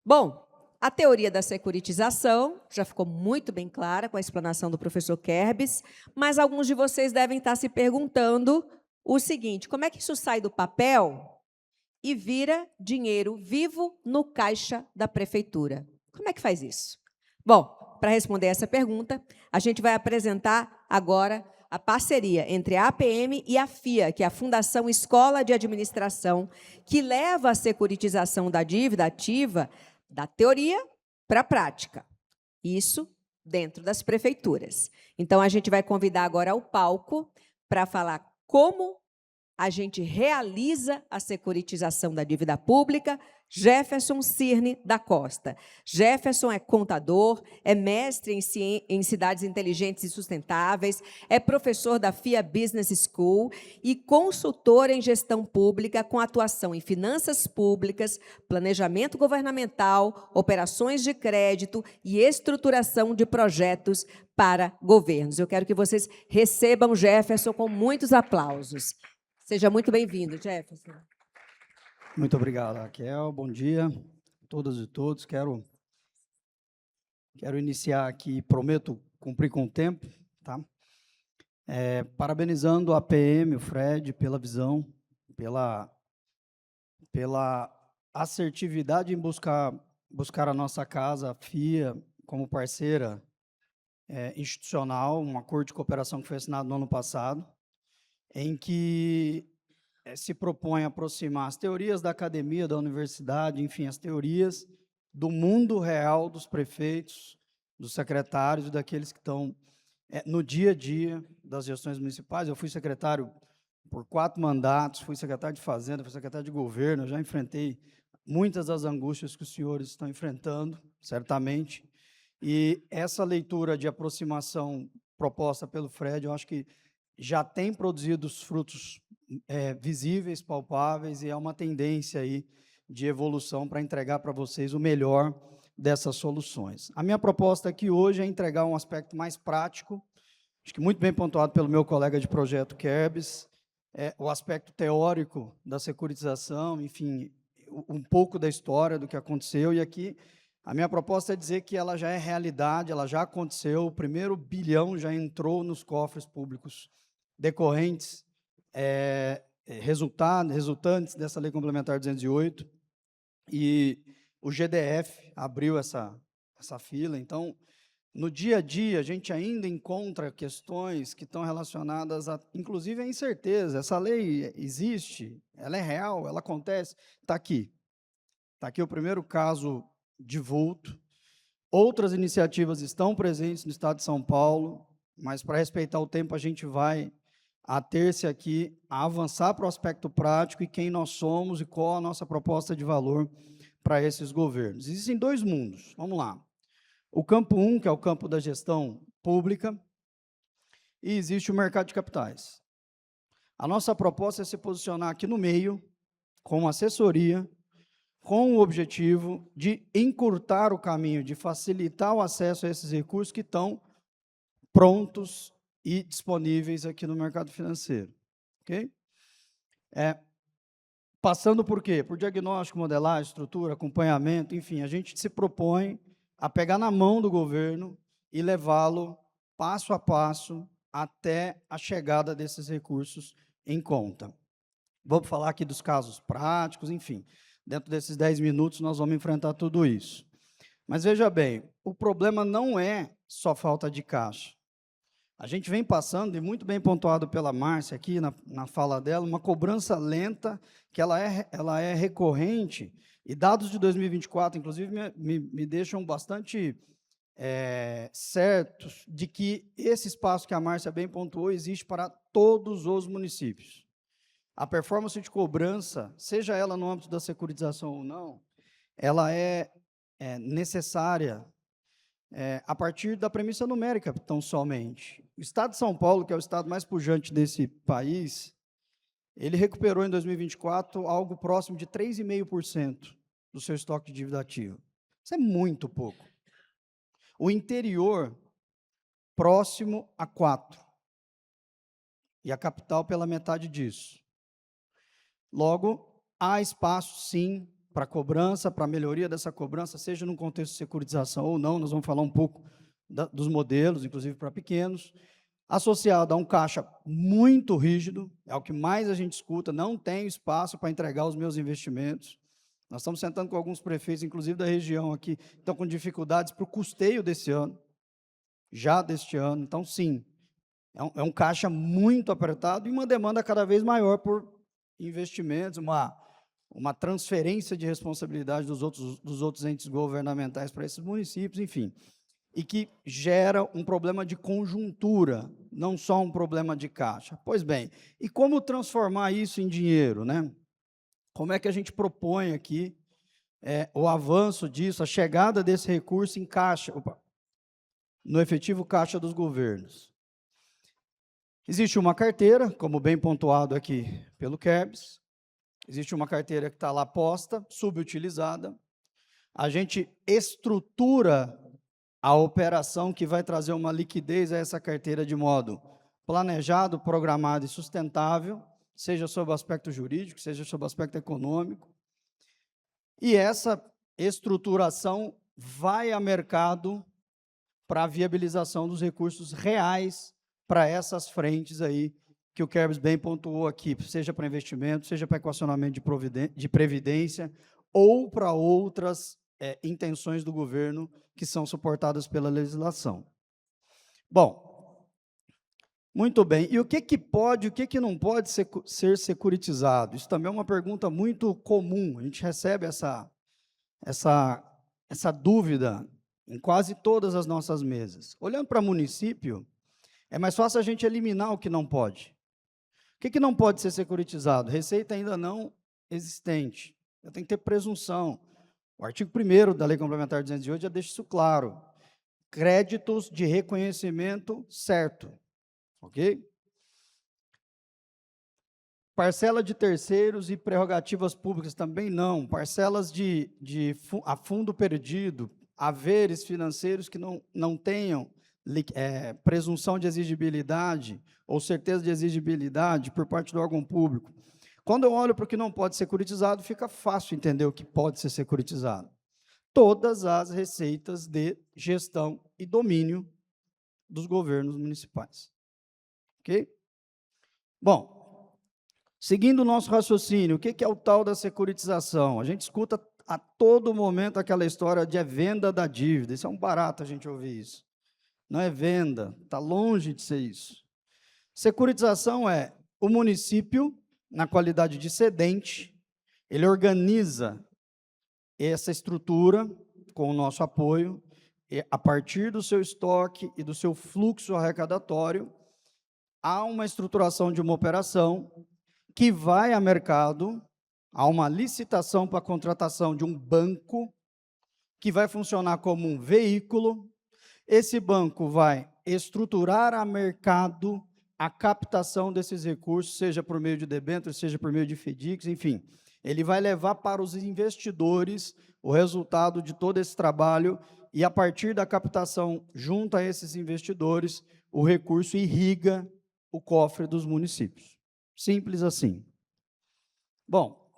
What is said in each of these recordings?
Bom, a teoria da securitização já ficou muito bem clara com a explanação do professor Kerbes, mas alguns de vocês devem estar se perguntando o seguinte: como é que isso sai do papel e vira dinheiro vivo no caixa da prefeitura? Como é que faz isso? Bom, para responder essa pergunta, a gente vai apresentar agora a parceria entre a APM e a FIA, que é a Fundação Escola de Administração, que leva a securitização da dívida ativa da teoria para a prática. Isso dentro das prefeituras. Então, a gente vai convidar agora ao palco para falar como a gente realiza a securitização da dívida pública, Jefferson Cirne da Costa. Jefferson é contador, é mestre em cidades inteligentes e sustentáveis, é professor da FIA Business School e consultor em gestão pública com atuação em finanças públicas, planejamento governamental, operações de crédito e estruturação de projetos para governos. Eu quero que vocês recebam Jefferson com muitos aplausos. Seja muito bem-vindo, Jefferson. Muito obrigado, Raquel. Bom dia a todas e todos. Quero iniciar aqui, prometo cumprir com o tempo, tá? Parabenizando a PM, o Fred, pela visão, pela assertividade em buscar a nossa casa, a FIA, como parceira institucional, um acordo de cooperação que foi assinado no ano passado, em que se propõe aproximar as teorias da academia, da universidade, enfim, as teorias do mundo real dos prefeitos, dos secretários e daqueles que estão no dia a dia das gestões municipais. Eu fui secretário por 4 mandatos, fui secretário de Fazenda, fui secretário de Governo, eu já enfrentei muitas das angústias que os senhores estão enfrentando, certamente, e essa leitura de aproximação proposta pelo Fred, eu acho que já tem produzido os frutos visíveis, palpáveis, e é uma tendência aí de evolução para entregar para vocês o melhor dessas soluções. A minha proposta aqui hoje é entregar um aspecto mais prático, acho que muito bem pontuado pelo meu colega de projeto, Kerbes, o aspecto teórico da securitização, enfim, um pouco da história do que aconteceu, e aqui a minha proposta é dizer que ela já é realidade, ela já aconteceu, o primeiro bilhão já entrou nos cofres públicos decorrentes, resultantes dessa Lei Complementar 208, e o GDF abriu essa fila. Então, no dia a dia, a gente ainda encontra questões que estão relacionadas, inclusive, à incerteza. Essa lei existe, ela é real, ela acontece, está aqui. Está aqui o primeiro caso de vulto. Outras iniciativas estão presentes no Estado de São Paulo, mas, para respeitar o tempo, a gente vai ater-se aqui a avançar para o aspecto prático e quem nós somos e qual a nossa proposta de valor para esses governos. Existem 2 mundos, vamos lá. O campo 1, que é o campo da gestão pública, e existe o mercado de capitais. A nossa proposta é se posicionar aqui no meio, com assessoria, com o objetivo de encurtar o caminho, de facilitar o acesso a esses recursos que estão prontos e disponíveis aqui no mercado financeiro. Ok? Passando por quê? Por diagnóstico, modelagem, estrutura, acompanhamento, enfim, a gente se propõe a pegar na mão do governo e levá-lo passo a passo até a chegada desses recursos em conta. Vamos falar aqui dos casos práticos, enfim, dentro desses 10 minutos nós vamos enfrentar tudo isso. Mas veja bem, o problema não é só falta de caixa. A gente vem passando, e muito bem pontuado pela Márcia aqui na fala dela, uma cobrança lenta, que ela é recorrente, e dados de 2024, inclusive, me deixam bastante certos de que esse espaço que a Márcia bem pontuou existe para todos os municípios. A performance de cobrança, seja ela no âmbito da securitização ou não, ela é necessária a partir da premissa numérica, tão somente. O Estado de São Paulo, que é o estado mais pujante desse país, ele recuperou em 2024 algo próximo de 3,5% do seu estoque de dívida ativa. Isso é muito pouco. O interior, próximo a 4%. E a capital pela metade disso. Logo, há espaço, sim, para cobrança, para melhoria dessa cobrança, seja num contexto de securitização ou não, nós vamos falar um pouco dos modelos, inclusive para pequenos, associado a um caixa muito rígido, é o que mais a gente escuta, não tem espaço para entregar os meus investimentos. Nós estamos sentando com alguns prefeitos, inclusive da região aqui, que estão com dificuldades para o custeio desse ano, já deste ano. Então, sim, é um caixa muito apertado e uma demanda cada vez maior por investimentos, uma transferência de responsabilidade dos outros entes governamentais para esses municípios, enfim, e que gera um problema de conjuntura, não só um problema de caixa. Pois bem, e como transformar isso em dinheiro, né? Como é que a gente propõe aqui o avanço disso, a chegada desse recurso em caixa, no efetivo caixa dos governos? Existe uma carteira, como bem pontuado aqui pelo Kerbs, existe uma carteira que está lá posta, subutilizada, a gente estrutura a operação que vai trazer uma liquidez a essa carteira de modo planejado, programado e sustentável, seja sob o aspecto jurídico, seja sob o aspecto econômico. E essa estruturação vai a mercado para a viabilização dos recursos reais para essas frentes aí que o Kerbs bem pontuou aqui, seja para investimento, seja para equacionamento de previdência ou para outras intenções do governo que são suportadas pela legislação. Bom, muito bem. E o que pode, o que não pode ser securitizado? Isso também é uma pergunta muito comum. A gente recebe essa dúvida em quase todas as nossas mesas. Olhando para município, é mais fácil a gente eliminar o que não pode. O que não pode ser securitizado? Receita ainda não existente. Eu tenho que ter presunção. O artigo 1º da Lei Complementar 208 já deixa isso claro. Créditos de reconhecimento certo. Ok? Parcela de terceiros e prerrogativas públicas também não. Parcelas a fundo perdido, haveres financeiros que não tenham presunção de exigibilidade ou certeza de exigibilidade por parte do órgão público. Quando eu olho para o que não pode ser securitizado, fica fácil entender o que pode ser securitizado. Todas as receitas de gestão e domínio dos governos municipais. Ok? Bom, seguindo o nosso raciocínio, o que é o tal da securitização? A gente escuta a todo momento aquela história de venda da dívida. Isso é um barato a gente ouvir isso. Não é venda, está longe de ser isso. Securitização é o município, na qualidade de cedente, ele organiza essa estrutura com o nosso apoio, a partir do seu estoque e do seu fluxo arrecadatório, há uma estruturação de uma operação que vai a mercado, há uma licitação para a contratação de um banco, que vai funcionar como um veículo. Esse banco vai estruturar a mercado a captação desses recursos, seja por meio de debêntures, seja por meio de FDICs, enfim. Ele vai levar para os investidores o resultado de todo esse trabalho e, a partir da captação junto a esses investidores, o recurso irriga o cofre dos municípios. Simples assim. Bom,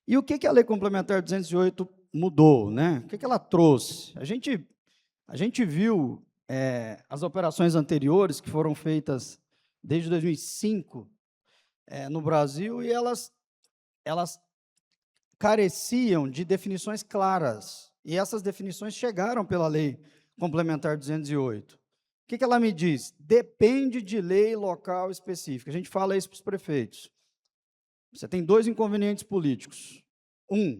e o que a Lei Complementar 208 mudou, né? O que ela trouxe? A gente viu as operações anteriores que foram feitas desde 2005 no Brasil e elas careciam de definições claras. E essas definições chegaram pela Lei Complementar 208. O que ela me diz? Depende de lei local específica. A gente fala isso para os prefeitos. Você tem dois inconvenientes políticos.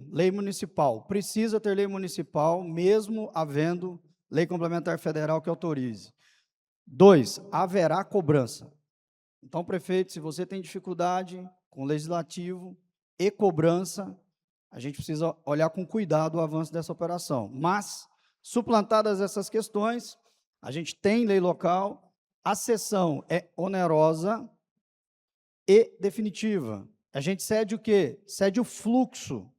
Lei municipal. Precisa ter lei municipal, mesmo havendo lei complementar federal que autorize. 2, haverá cobrança. Então, prefeito, se você tem dificuldade com legislativo e cobrança, a gente precisa olhar com cuidado o avanço dessa operação. Mas, suplantadas essas questões, a gente tem lei local, a cessão é onerosa e definitiva. A gente cede o quê? Cede o fluxo.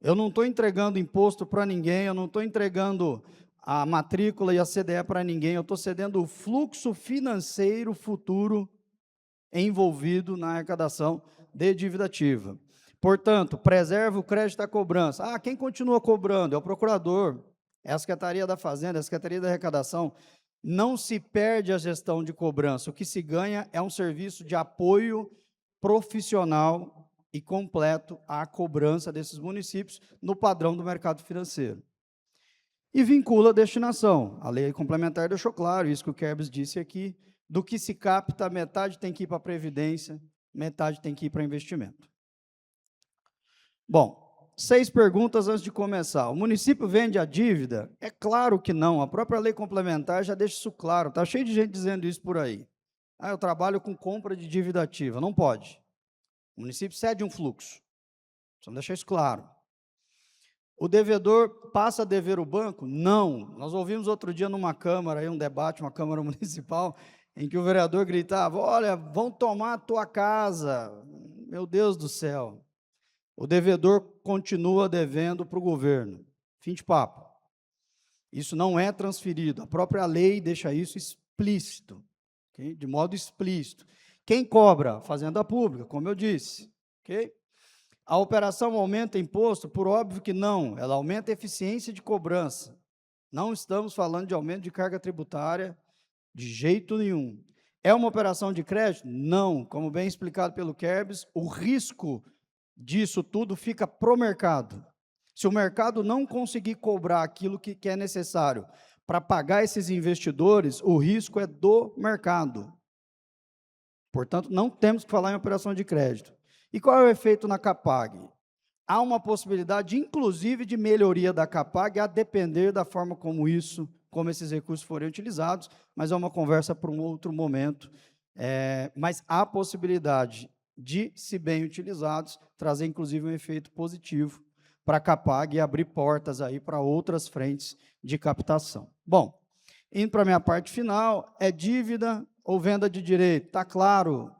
Eu não estou entregando imposto para ninguém, eu não estou entregando a matrícula e a CDE para ninguém, eu estou cedendo o fluxo financeiro futuro envolvido na arrecadação de dívida ativa. Portanto, preserva o crédito à cobrança. Ah, quem continua cobrando? É o procurador, é a Secretaria da Fazenda, é a Secretaria da Arrecadação. Não se perde a gestão de cobrança. O que se ganha é um serviço de apoio profissional e completo à cobrança desses municípios no padrão do mercado financeiro. E vincula a destinação. A lei complementar deixou claro, isso que o Kerbs disse aqui, do que se capta, metade tem que ir para a Previdência, metade tem que ir para investimento. Bom, 6 perguntas antes de começar. O município vende a dívida? É claro que não, a própria lei complementar já deixa isso claro, está cheio de gente dizendo isso por aí. Ah, eu trabalho com compra de dívida ativa, não pode. O município cede um fluxo, precisamos deixar isso claro. O devedor passa a dever o banco? Não. Nós ouvimos outro dia numa Câmara, aí um debate, uma Câmara Municipal, em que o vereador gritava, olha, vão tomar a tua casa. Meu Deus do céu. O devedor continua devendo para o governo. Fim de papo. Isso não é transferido. A própria lei deixa isso explícito, okay? De modo explícito. Quem cobra? Fazenda Pública, como eu disse. Okay? A operação aumenta imposto? Por óbvio que não. Ela aumenta a eficiência de cobrança. Não estamos falando de aumento de carga tributária de jeito nenhum. É uma operação de crédito? Não. Como bem explicado pelo Kerbs, o risco disso tudo fica para o mercado. Se o mercado não conseguir cobrar aquilo que é necessário para pagar esses investidores, o risco é do mercado. Portanto, não temos que falar em operação de crédito. E qual é o efeito na Capag? Há uma possibilidade, inclusive, de melhoria da Capag, a depender da forma como esses recursos forem utilizados, mas é uma conversa para um outro momento. Mas há possibilidade de, se bem utilizados, trazer, inclusive, um efeito positivo para a Capag e abrir portas aí para outras frentes de captação. Bom, indo para a minha parte final, é dívida ou venda de direito? Está claro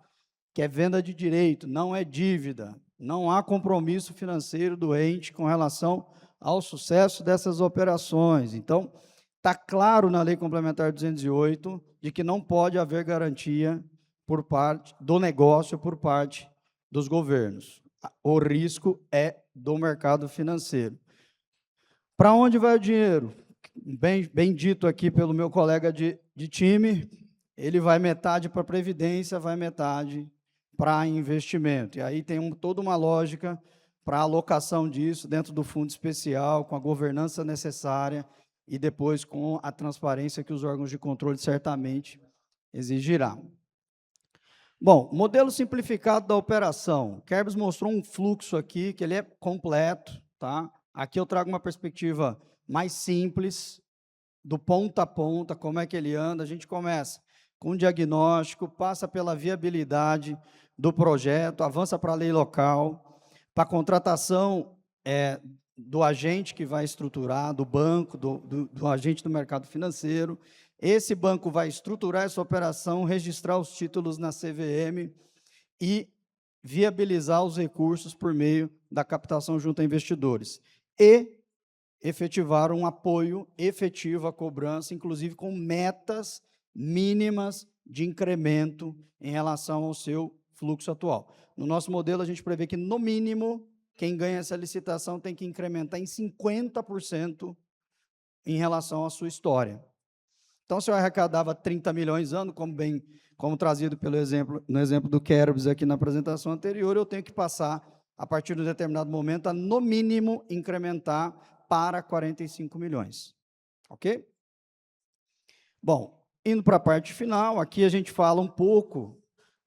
que é venda de direito, não é dívida. Não há compromisso financeiro do ente com relação ao sucesso dessas operações. Então, está claro na Lei Complementar 208 de que não pode haver garantia por parte do negócio, por parte dos governos. O risco é do mercado financeiro. Para onde vai o dinheiro? Bem dito aqui pelo meu colega de time, ele vai metade para a Previdência, vai metade para investimento. E aí tem toda uma lógica para a alocação disso dentro do fundo especial, com a governança necessária e depois com a transparência que os órgãos de controle certamente exigirão. Bom, modelo simplificado da operação. Kerbs mostrou um fluxo aqui, que ele é completo, tá? Aqui eu trago uma perspectiva mais simples, do ponta a ponta, como é que ele anda. A gente começa com um diagnóstico, passa pela viabilidade do projeto, avança para a lei local, para a contratação do agente que vai estruturar, do banco, do agente do mercado financeiro. Esse banco vai estruturar essa operação, registrar os títulos na CVM e viabilizar os recursos por meio da captação junto a investidores. E efetivar um apoio efetivo à cobrança, inclusive com metas mínimas de incremento em relação ao seu fluxo atual. No nosso modelo, a gente prevê que, no mínimo, quem ganha essa licitação tem que incrementar em 50% em relação à sua história. Então, se eu arrecadava 30 milhões ano, como trazido no exemplo do Kerbs aqui na apresentação anterior, eu tenho que passar, a partir de um determinado momento, a, no mínimo, incrementar para 45 milhões. Ok? Bom, indo para a parte final, aqui a gente fala um pouco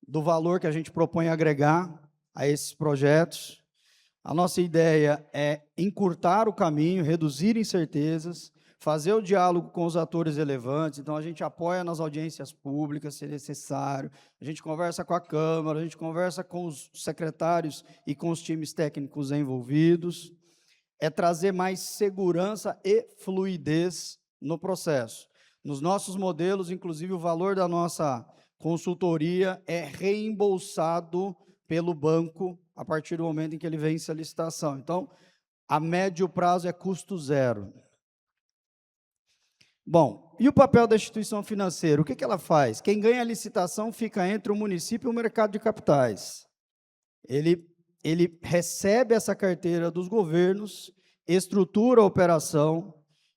do valor que a gente propõe agregar a esses projetos. A nossa ideia é encurtar o caminho, reduzir incertezas, fazer o diálogo com os atores relevantes. Então, a gente apoia nas audiências públicas, se necessário, a gente conversa com a Câmara, a gente conversa com os secretários e com os times técnicos envolvidos. É trazer mais segurança e fluidez no processo. Nos nossos modelos, inclusive, o valor da nossa consultoria é reembolsado pelo banco a partir do momento em que ele vence a licitação. Então, a médio prazo é custo zero. Bom, e o papel da instituição financeira? O que ela faz? Quem ganha a licitação fica entre o município e o mercado de capitais. Ele ele recebe essa carteira dos governos, estrutura a operação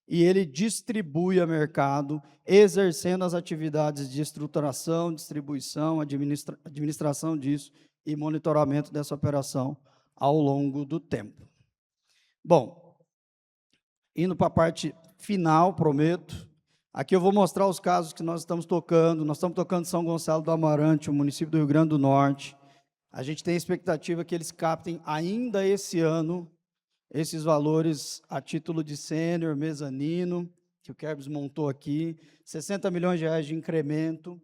e ele distribui a mercado, exercendo as atividades de estruturação, distribuição, administração disso e monitoramento dessa operação ao longo do tempo. Bom, indo para a parte final, prometo, aqui eu vou mostrar os casos que nós estamos tocando. Nós estamos tocando São Gonçalo do Amarante, o município do Rio Grande do Norte. A gente tem a expectativa que eles captem ainda esse ano esses valores a título de sênior, mezanino, que o Kerbs montou aqui, 60 milhões de reais de incremento.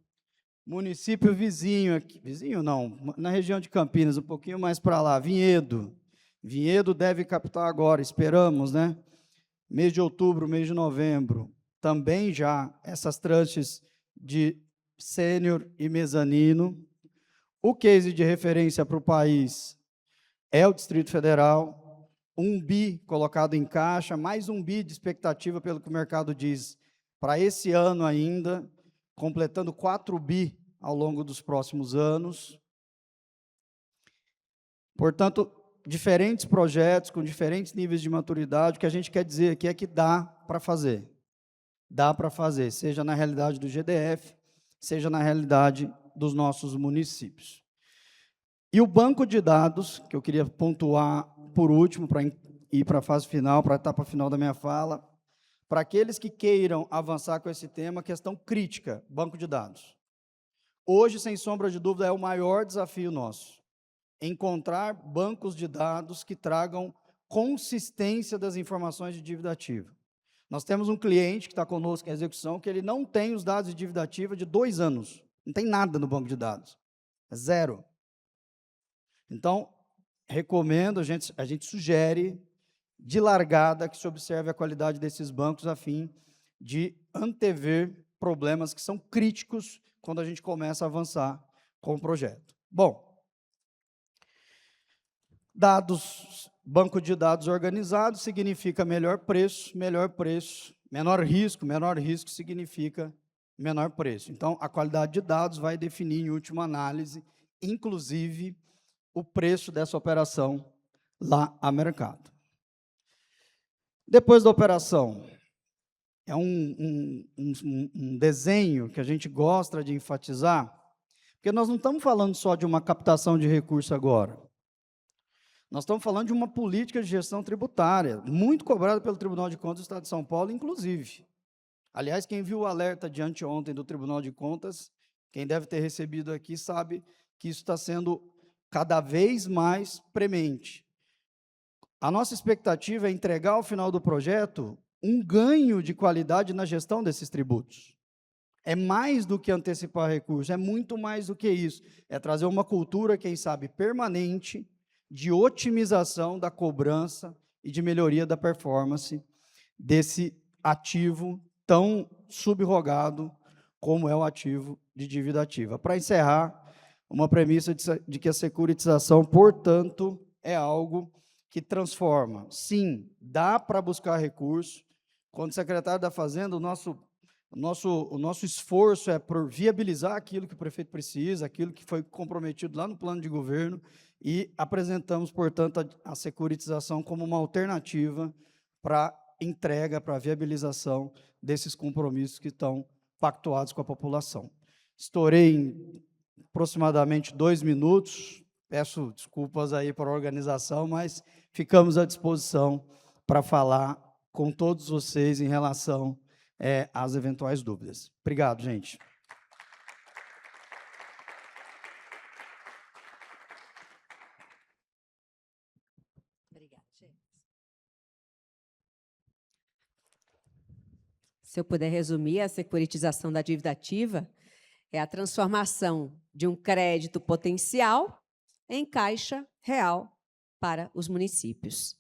Município vizinho aqui, vizinho não, na região de Campinas, um pouquinho mais para lá, Vinhedo. Vinhedo deve captar agora, esperamos, né? Mês de outubro, mês de novembro, também já essas tranches de sênior e mezanino. O case de referência para o país é o Distrito Federal, 1 bi colocado em caixa, mais 1 bi de expectativa, pelo que o mercado diz, para esse ano ainda, completando 4 bi ao longo dos próximos anos. Portanto, diferentes projetos com diferentes níveis de maturidade. O que a gente quer dizer aqui é que dá para fazer. Dá para fazer, seja na realidade do GDF, seja na realidade dos nossos municípios. E o banco de dados, que eu queria pontuar por último, para ir para a fase final, para a etapa final da minha fala, para aqueles que queiram avançar com esse tema, questão crítica, banco de dados. Hoje, sem sombra de dúvida, é o maior desafio nosso, encontrar bancos de dados que tragam consistência das informações de dívida ativa. Nós temos um cliente que está conosco em execução, que ele não tem os dados de dívida ativa de 2 anos, não tem nada no banco de dados, é 0. Então, recomendo, a gente sugere, de largada, que se observe a qualidade desses bancos a fim de antever problemas que são críticos quando a gente começa a avançar com o projeto. Bom, dados, banco de dados organizado significa menor risco significa menor preço. Então, a qualidade de dados vai definir, em última análise, inclusive, o preço dessa operação lá a mercado. Depois da operação, é um desenho que a gente gosta de enfatizar, porque nós não estamos falando só de uma captação de recurso agora. Nós estamos falando de uma política de gestão tributária, muito cobrada pelo Tribunal de Contas do Estado de São Paulo, inclusive. Aliás, quem viu o alerta de anteontem do Tribunal de Contas, quem deve ter recebido aqui, sabe que isso está sendo cada vez mais premente. A nossa expectativa é entregar ao final do projeto um ganho de qualidade na gestão desses tributos. É mais do que antecipar recursos, é muito mais do que isso. É trazer uma cultura, quem sabe, permanente, de otimização da cobrança e de melhoria da performance desse ativo tão subrogado como é o ativo de dívida ativa. Para encerrar, uma premissa de que a securitização, portanto, é algo que transforma. Sim, dá para buscar recurso. Quando o secretário da Fazenda, o nosso esforço é por viabilizar aquilo que o prefeito precisa, aquilo que foi comprometido lá no plano de governo, e apresentamos, portanto, a securitização como uma alternativa para entrega, para viabilização desses compromissos que estão pactuados com a população. Estourei em aproximadamente 2 minutos, peço desculpas aí para a organização, mas ficamos à disposição para falar com todos vocês em relação às eventuais dúvidas. Obrigado, gente. Obrigada, gente. Se eu puder resumir, a securitização da dívida ativa é a transformação de um crédito potencial em caixa real para os municípios.